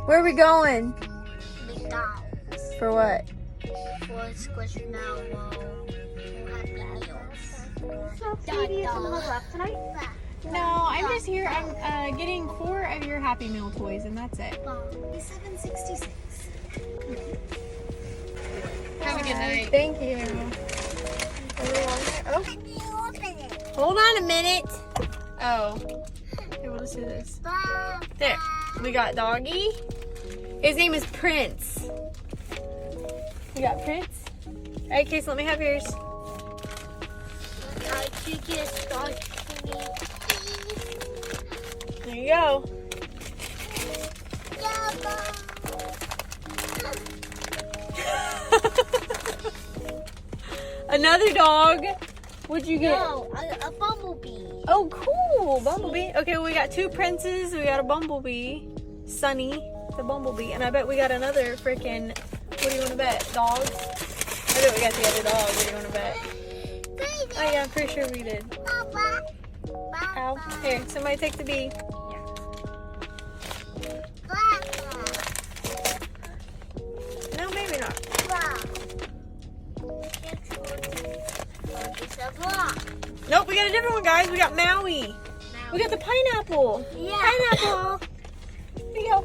Where are we going? McDonald's. For what? For Squishmallow Happy Meals. So, Sadie, is someone left tonight? No, I'm just here. I'm getting 4 of your Happy Meal toys, and that's it. $7.66. Have a good night. Thank you. Oh, hold on a minute. Oh, okay, we'll just do this. There, we got Doggy. His name is Prince. You got Prince? All right, Case, let me have yours. I should get started. There you go. Another dog. What'd you get? No, a bumblebee. Oh, cool. Bumblebee. Okay, well, we got 2 princes. We got a bumblebee. Sunny, the bumblebee. And I bet we got another freaking, what do you want to bet? Dogs? I bet we got the other dog. What do you want to bet? Oh, yeah, I'm pretty sure we did. Ow. Here, somebody take the bee. No, maybe not. Nope, we got a different one, guys. We got Maui. We got the pineapple. Yeah. Pineapple. Here you go.